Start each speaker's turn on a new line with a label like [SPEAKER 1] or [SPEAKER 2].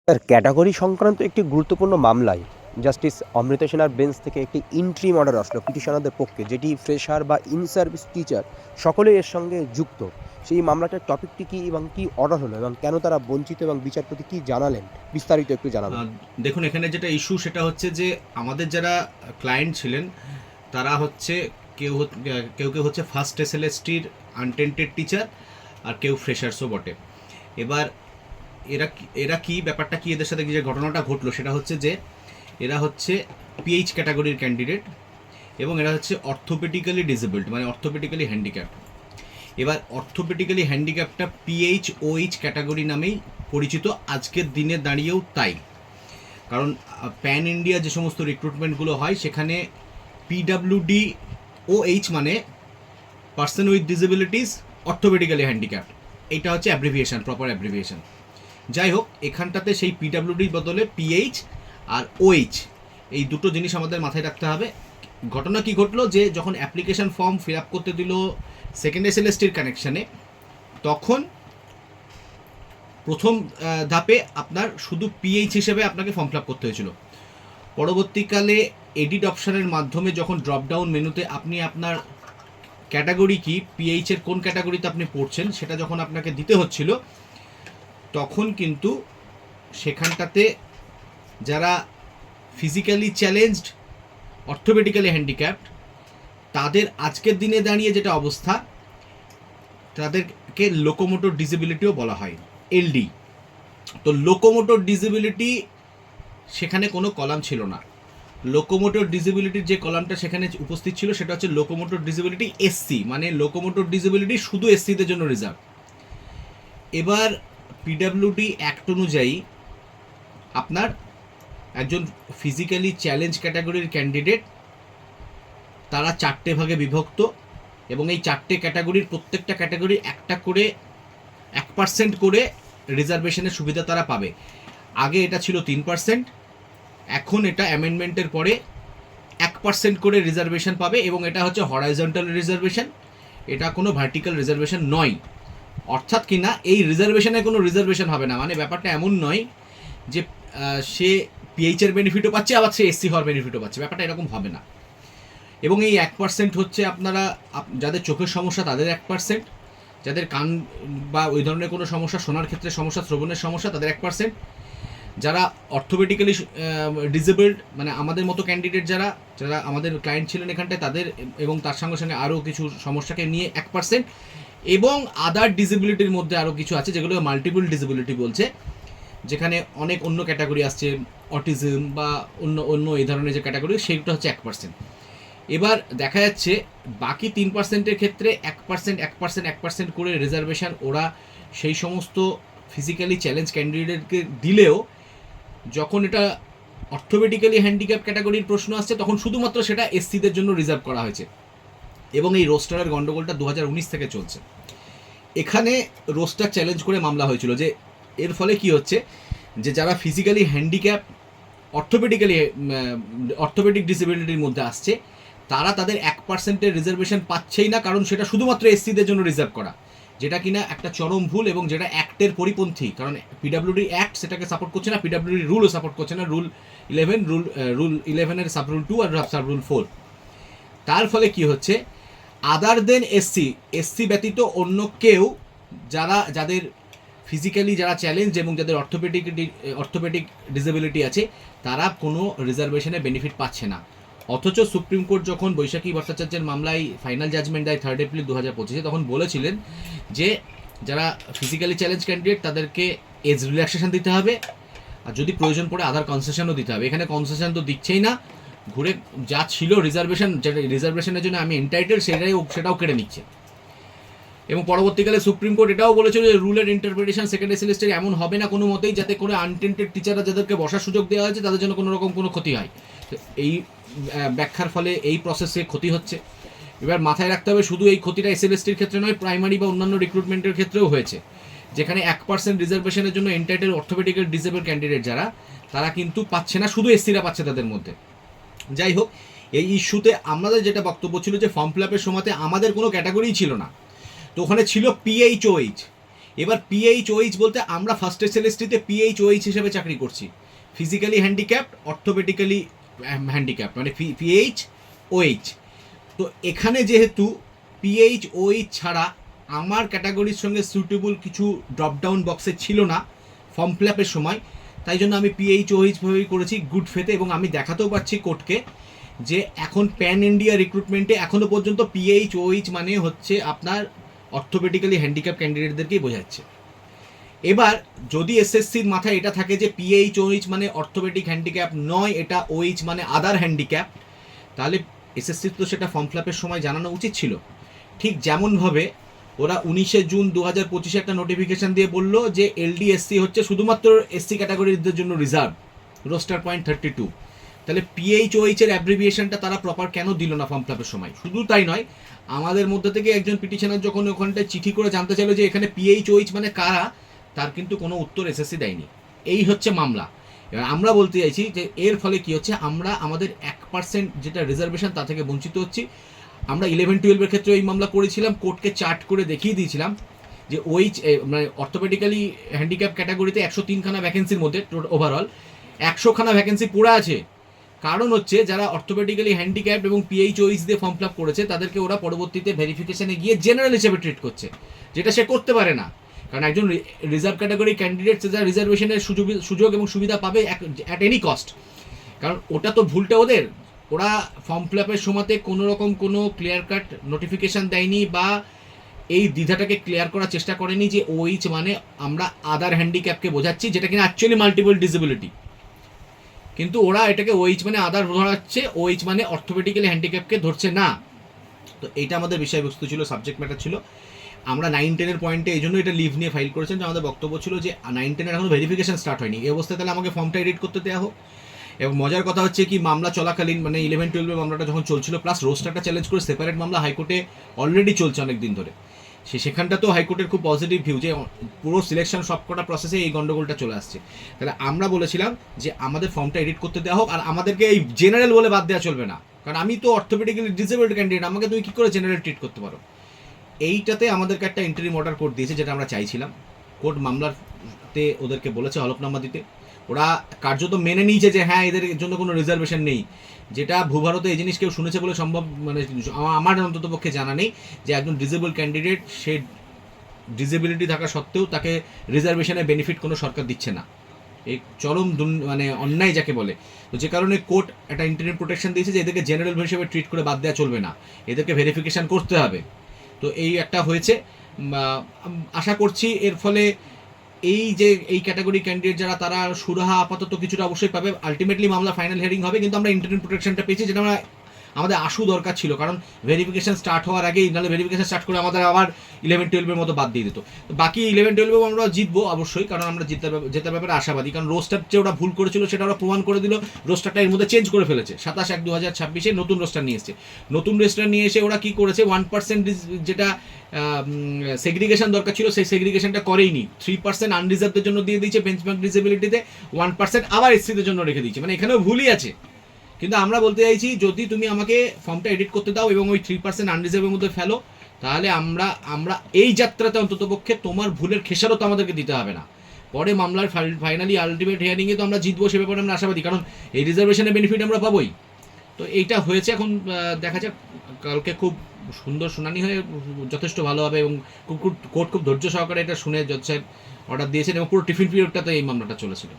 [SPEAKER 1] Sir, category সংক্রান্ত একটি গুরুত্বপূর্ণ মামলায় জাস্টিস অমৃতা সেনার বেঞ্চ থেকে একটি ইন্ট্রিম অর্ডার আসলো পিটিশনারদের পক্ষে, যেটি ফ্রেশার বা ইন সার্ভিস টিচার সকলেই এর সঙ্গে যুক্ত। সেই মামলাটার টপিকটি কী এবং কী অর্ডার হলো এবং কেন তারা বঞ্চিত এবং বিচারপতি কী জানালেন, বিস্তারিত একটু জানাবেন।
[SPEAKER 2] দেখুন, এখানে যেটা ইস্যু সেটা হচ্ছে যে আমাদের যারা ক্লায়েন্ট ছিলেন তারা হচ্ছে কেউ কেউ কেউ হচ্ছে ফার্স্ট এসএলএসটির আনটেন্টেড টিচার, আর কেউ ফ্রেশার্সও বটে। এবার এরা কি ব্যাপারটা কি, এদের সাথে যে ঘটনাটা ঘটলো সেটা হচ্ছে যে এরা হচ্ছে পিএইচ ক্যাটাগরির ক্যান্ডিডেট এবং এরা হচ্ছে অর্থোপেডিক্যালি ডিসেবলড, মানে অর্থোপেডিক্যালি হ্যান্ডিক্যাপ্ট। এবার অর্থোপেডিক্যালি হ্যান্ডিক্যাপ্টটা পিএইচওএইচ ক্যাটাগরি নামেই পরিচিত, আজকের দিনে দাঁড়িয়েও তাই। কারণ প্যান ইন্ডিয়া যে সমস্ত রিক্রুটমেন্টগুলো হয় সেখানে পিডাব্লিউডি ওএইচ মানে পার্সন উইথ ডিসেবিলিটিস অর্থোপেডিক্যালি হ্যান্ডিক্যাপ্ট, এইটা হচ্ছে অ্যাব্রিভিয়েশন, প্রপার অ্যাব্রিভিয়েশন। যাই হোক, এখানটাতে সেই পিডাব্লিউডির বদলে পিএইচ আর ওএইচ এই দুটো জিনিস আমাদের মাথায় রাখতে হবে। ঘটনা কি ঘটলো যে যখন অ্যাপ্লিকেশন ফর্ম ফিল আপ করতে দিল সেকেন্ড এসএলএসটির কানেকশানে, তখন প্রথম ধাপে আপনার শুধু পিএইচ হিসেবে আপনাকে ফর্ম ফিল আপ করতে হয়েছিল। পরবর্তীকালে এডিট অপশানের মাধ্যমে যখন ড্রপডাউন মেনুতে আপনি আপনার ক্যাটাগরি কি, পিএইচের কোন ক্যাটাগরিতে আপনি পড়ছেন সেটা যখন আপনাকে দিতে হচ্ছিল, তখন কিন্তু সেখানটাতে যারা ফিজিক্যালি চ্যালেঞ্জড, অর্থোপেডিক্যালি হ্যান্ডিক্যাপ্ট, তাদের আজকের দিনে দাঁড়িয়ে যেটা অবস্থা, তাদেরকে লোকোমোটর ডিসেবিলিটিও বলা হয়, এলডি। তো লোকোমোটর ডিসেবিলিটি সেখানে কোনো কলাম ছিল না। লোকোমোটর ডিসেবিলিটির যে কলামটা সেখানে উপস্থিত ছিল সেটা হচ্ছে লোকোমোটর ডিসেবিলিটি এসসি, মানে লোকোমোটর ডিসেবিলিটি শুধু এসসিদের জন্য রিজার্ভ। এবার পিডাব্লিউডি অ্যাক্ট অনুযায়ী আপনার একজন ফিজিক্যালি চ্যালেঞ্জ ক্যাটাগরির ক্যান্ডিডেট, তারা 4টে ভাগে বিভক্ত এবং এই 4টে ক্যাটাগরির প্রত্যেকটা ক্যাটাগরি একটা করে 1% করে রিজার্ভেশনের সুবিধা তারা পাবে। আগে এটা ছিল 3%, এখন এটা অ্যামেন্ডমেন্টের পরে 1% করে রিজার্ভেশন পাবে এবং এটা হচ্ছে হরাইজন্টাল রিজার্ভেশন, এটা কোনো ভার্টিক্যাল রিজার্ভেশন নয়। অর্থাৎ কি না, এই রিজার্ভেশনে কোনো রিজার্ভেশন হবে না, মানে ব্যাপারটা এমন নয় যে সে পিএইচের বেনিফিটও পাচ্ছে আবার সে এসসি হওয়ার বেনিফিটও পাচ্ছে, ব্যাপারটা এরকম হবে না। এবং এই 1% হচ্ছে আপনারা যাদের চোখের সমস্যা তাদের 1%, যাদের কান বা ওই ধরনের কোনো সমস্যা, শোনার ক্ষেত্রে সমস্যা, শ্রবণের সমস্যা, তাদের 1%, যারা অর্থোপেডিক্যালি ডিসেবলড মানে আমাদের মতো ক্যান্ডিডেট যারা যারা আমাদের ক্লায়েন্ট ছিলেন এখানটায় তাদের, এবং তার সঙ্গে সঙ্গে আরও কিছু সমস্যাকে নিয়ে 1%, এবং আদার ডিসেবিলিটির মধ্যে আরও কিছু আছে যেগুলো মাল্টিপল ডিসেবিলিটি বলছে, যেখানে অনেক অন্য ক্যাটাগরি আসছে, অটিজম বা অন্য অন্য এই ধরনের যে ক্যাটাগরি, সেইটা হচ্ছে 1%। এবার দেখা যাচ্ছে বাকি 3%-এর ক্ষেত্রে 1% করে রিজার্ভেশন ওরা সেই সমস্ত ফিজিক্যালি চ্যালেঞ্জ ক্যান্ডিডেটকে দিলেও, যখন এটা অর্থোপেডিক্যালি হ্যান্ডিক্যাপ ক্যাটাগরির প্রশ্ন আসছে তখন শুধুমাত্র সেটা এসসিদের জন্য রিজার্ভ করা হয়েছে। এবং এই রোস্টারের গণ্ডগোলটা 2019 থেকে চলছে। এখানে রোস্টার চ্যালেঞ্জ করে মামলা হয়েছিল যে এর ফলে কি হচ্ছে, যে যারা ফিজিক্যালি হ্যান্ডিক্যাপ অর্থোপেডিক ডিসেবিলিটির মধ্যে আসছে, তারা তাদের 1%-এর রিজার্ভেশন পাচ্ছেই না, কারণ সেটা শুধুমাত্র এসসিদের জন্য রিজার্ভ করা, যেটা কিনা একটা চরম ভুল এবং যেটা অ্যাক্টের পরিপন্থী। কারণ পিডাব্লিউডি অ্যাক্ট সেটাকে সাপোর্ট করছে না, পিডাব্লিউডি রুলও সাপোর্ট করছে না, রুল 11-এর সাব রুল 2 আর সাব রুল 4। তার ফলে কি হচ্ছে, আদার দেন এসসি ব্যতীত অন্য কেউ যাদের ফিজিক্যালি যারা চ্যালেঞ্জ এবং যাদের অর্থোপেডিক ডিসেবিলিটি আছে, তারা কোনো রিজার্ভেশনে বেনিফিট পাচ্ছে না। অথচ সুপ্রিম কোর্ট যখন বৈশাখী ভট্টাচার্যের মামলায় ফাইনাল জাজমেন্ট দেয় 3 এপ্রিল 2025, তখন বলেছিলেন যে যারা ফিজিক্যালি চ্যালেঞ্জ ক্যান্ডিডেট তাদেরকে এজ রিল্যাক্সেশন দিতে হবে, আর যদি প্রয়োজন পড়ে আদার কনসেশনও দিতে হবে। এখানে কনসেশন তো দিচ্ছেই না, ঘুরে যা ছিল রিজার্ভেশন, যেটা রিজার্ভেশনের জন্য আমি এন্টাইটেল সেটাও কেড়ে নিচ্ছে। এবং পরবর্তীকালে সুপ্রিম কোর্ট এটাও বলেছিল যে রুলের ইন্টারপ্রিটেশন সেকেন্ড এসএলএসটির এমন হবে না কোনো মতেই যাতে করে আনটেন্টেড টিচাররা যাদেরকে বসার সুযোগ দেওয়া হয়েছে তাদের জন্য কোনো রকম কোনো ক্ষতি হয়। এই ব্যাখ্যার ফলে এই প্রসেসে ক্ষতি হচ্ছে। এবার মাথায় রাখতে হবে শুধু এই ক্ষতিটা এসএলএসটির ক্ষেত্রে নয়, প্রাইমারি বা অন্যান্য রিক্রুটমেন্টের ক্ষেত্রেও হয়েছে, যেখানে 1% রিজার্ভেশনের জন্য এন্টাইটেল অর্থোপেডিক্যাল ডিসেবল ক্যান্ডিডেট যারা, তারা কিন্তু পাচ্ছে না, শুধু এসসিরা পাচ্ছে তাদের মধ্যে। যাই হোক, এই ইস্যুতে আমাদের যেটা বক্তব্য ছিল যে ফর্ম ফিল আপের সময়তে আমাদের কোনো ক্যাটাগরিই ছিল না, তো ওখানে ছিল পিএইচওএইচ। এবার পিএইচওইচ বলতে আমরা ফার্স্ট এসএলএসটিতে পিএইচওইচ হিসেবে চাকরি করছি, ফিজিক্যালি হ্যান্ডিক্যাপ্ট, অর্থোপেডিক্যালি হ্যান্ডিক্যাপ্ট, মানে পিএইচওইচ। তো এখানে যেহেতু পিএইচওইচ ছাড়া আমার ক্যাটাগরির সঙ্গে সুটেবল কিছু ড্রপডাউন বক্সে ছিল না ফর্ম ফিল আপের সময়, তাই জন্য আমি পিএইচওইচ ভাবেই করেছি গুড ফেতে। এবং আমি দেখাতেও পারছি কোর্টকে যে এখন প্যান ইন্ডিয়া রিক্রুটমেন্টে এখনও পর্যন্ত পিএইচওইচ মানে হচ্ছে আপনার অর্থোপেডিক্যালি হ্যান্ডিক্যাপ ক্যান্ডিডেটদেরকেই বোঝাচ্ছে। এবার যদি এসএসসির মাথায় এটা থাকে যে পিএইচওইচ মানে অর্থোপেডিক হ্যান্ডিক্যাপ নয়, এটা ওইচ মানে আদার হ্যান্ডিক্যাপ, তাহলে এসএসসির তো সেটা ফর্ম ফিল আপের সময় জানানো উচিত ছিল। ঠিক যেমনভাবে ওরা 19শে জুন 2025 একটা নোটিফিকেশান দিয়ে বললো যে এলডিএসসি হচ্ছে শুধুমাত্র এসসি ক্যাটাগরিদের জন্য রিজার্ভ, রোস্টার পয়েন্ট 32, তাহলে পিএইচওইচ এর অ্যাব্রিভিয়েশনটা তারা প্রপার কেন দিল না ফর্ম ফিল আপের সময়? শুধু তাই নয়, আমাদের মধ্যে থেকে একজন পিটিশনার যখন ওখানটায় চিঠি করে জানতে চাইলো যে এখানে পিএইচওইচ মানে কারা, তার কিন্তু কোনো উত্তর এসএসসি দেয়নি। এই হচ্ছে মামলা। এবার আমরা বলতে চাইছি যে এর ফলে কি হচ্ছে, আমরা আমাদের 1% যেটা রিজার্ভেশন তা থেকে বঞ্চিত হচ্ছি। আমরা 11-12 ক্ষেত্রে এই মামলা করেছিলাম, কোর্টকে চার্ট করে দেখিয়ে দিয়েছিলাম যে ওইচ মানে অর্থোপেডিক্যালি হ্যান্ডিক্যাপ ক্যাটাগরিতে 103খানা ভ্যাকেন্সির মধ্যে ওভারঅল 100খানা ভ্যাকেন্সি পড়ে আছে। কারণ হচ্ছে যারা অর্থোপেডিক্যালি হ্যান্ডিক্যাপ এবং পিএইচওইচ দিয়ে ফর্ম ফিল আপ করেছে তাদেরকে ওরা পরবর্তীতে ভেরিফিকেশনে গিয়ে জেনারেল হিসেবে ট্রিট করছে, যেটা সে করতে পারে না। কারণ একজন রিজার্ভ ক্যাটাগরি ক্যান্ডিডেট যারা রিজার্ভেশনের সুযোগ এবং সুবিধা পাবে অ্যাট এনি কস্ট, কারণ ওটা তো ভুলটা ওদের। ওরা ফর্ম ফিল আপের সময়তে কোনো রকম কোনো ক্লিয়ার কাট নোটিফিকেশান দেয়নি বা এই দ্বিধাটাকে ক্লিয়ার করার চেষ্টা করেনি যে ওইচ মানে আমরা আদার হ্যান্ডিক্যাপকে বোঝাচ্ছি, যেটা কিনা অ্যাকচুয়ালি মাল্টিপল ডিসেবিলিটি। কিন্তু ওরা এটাকে ওইচ মানে আদার ধরাচ্ছে, ওইচ মানে অর্থোপেডিক্যালি হ্যান্ডিক্যাপকে ধরছে না। তো এইটা আমাদের বিষয়বস্তু ছিল, সাবজেক্ট ম্যাটার ছিল। আমরা 9-10 পয়েন্টে এই জন্য এটা লিভ নিয়ে ফাইল করেছেন, যে আমাদের বক্তব্য ছিল যে 9-10 এখনো ভেরিফিকেশন স্টার্ট হয়নি, এই অবস্থায় তাহলে আমাকে ফর্মটা এডিট করতে দেওয়া হোক। এবং মজার কথা হচ্ছে কি, মামলা চলাকালীন মানে 11-12 মামলাটা যখন চলছিল, প্লাস রোস্টারটা চ্যালেঞ্জ করে সেপারেট মামলা হাইকোর্টে অলরেডি চলছে অনেক দিন ধরে, সেখানটা তো হাইকোর্টের খুব পজিটিভ ভিউ যে পুরো সিলেকশন সবকটা প্রসেসে এই গন্ডগোলটা চলে আসছে। তাহলে আমরা বলেছিলাম যে আমাদের ফর্মটা এডিট করতে দেওয়া হোক, আর আমাদেরকে এই জেনারেল বলে বাদ দেওয়া চলবে না, কারণ আমি তো অর্থোপেডিক্যালি ডিসেবলড ক্যান্ডিডেট, আমাকে তুমি কী করে জেনারেল ট্রিট করতে পারো? এইটাতে আমাদেরকে একটা ইন্টারিম অর্ডার কোর্ট দিয়েছে, যেটা আমরা চাইছিলাম। কোর্ট মামলাতে ওদেরকে বলেছে হলফনামা দিতে, ওরা কার্যত মেনে নিয়েছে যে হ্যাঁ এদের জন্য কোনো রিজার্ভেশন নেই, যেটা ভূভারতে এই জিনিস কেউ শুনেছে বলে সম্ভব মানে আমার অন্ততপক্ষে জানা নেই যে একজন ডিসেবল ক্যান্ডিডেট সে ডিসেবিলিটি থাকা সত্ত্বেও তাকে রিজার্ভেশনের বেনিফিট কোনো সরকার দিচ্ছে না। এই চরম মানে অন্যায় যাকে বলে। তো যে কারণে কোর্ট একটা ইন্টারিম প্রোটেকশন দিয়েছে যে এদেরকে জেনারেল হিসেবে ট্রিট করে বাদ দেওয়া চলবে না, এদেরকে ভেরিফিকেশান করতে হবে। তো এই একটা হয়েছে, আশা করছি এর ফলে এই যে এই ক্যাটাগরি ক্যান্ডিডেট যারা তারা সুরাহা আপাতত কিছুটা অবশ্যই পাবে। আলটিমেটলি মামলা ফাইনাল হিয়ারিং হবে, কিন্তু আমরা ইন্টারিম প্রোটেকশনটা পেয়েছি, যেটা আমরা আমাদের আশু দরকার ছিল, কারণ ভেরিফিকেশান স্টার্ট হওয়ার আগেই, নাহলে ভেরিফিকেশান স্টার্ট করে আমাদের আবার 11-12 মতো বাদ দিয়ে দিত। বাকি 11-12 আমরা জিতবো অবশ্যই, কারণ আমরা জেতার ব্যাপারে আশাবাদী, কারণ রোস্টার যে ওরা ভুল করেছিল সেটা ওরা প্রমাণ করে দিল। রোস্টারটা এর মধ্যে চেঞ্জ করে ফেলেছে, 27/1/2026 নতুন রোস্টার নিয়ে এসেছে। নতুন রোস্টার নিয়ে এসে ওরা কী করেছে, 1% যেটা সেগ্রিগেশন দরকার ছিল সেই সেগ্রিগেশনটা করেইনি, 3% আনরিজার্ভদের জন্য দিয়ে দিয়েছে, বেঞ্চমার্ক ডিসেবিলিটিতে 1% আবার এসসিদের জন্য রেখে দিয়েছে, মানে এখানেও ভুলই আছে। কিন্তু আমরা বলতে চাইছি যদি তুমি আমাকে ফর্মটা এডিট করতে দাও এবং ওই 3% আনরিজার্ভের মধ্যে ফেলো, তাহলে আমরা এই যাত্রাতে অন্ততপক্ষে তোমার ভুলের খেসারত আমাদেরকে দিতে হবে না। পরে মামলার ফাইনালি আলটিমেট হিয়ারিংয়ে তো আমরা জিতবো, সে ব্যাপারে আমরা আশাবাদী, কারণ এই রিজার্ভেশনের বেনিফিট আমরা পাবোই। তো এইটা হয়েছে, এখন দেখা যাক, কালকে খুব সুন্দর শুনানি হয়ে যথেষ্ট ভালো হবে, এবং কোর্ট খুব ধৈর্য সহকারে এটা শুনে জজ সাহেব অর্ডার দিয়েছেন, এবং পুরো টিফিন পিরিয়ডটাতে এই মামলাটা চলেছিল।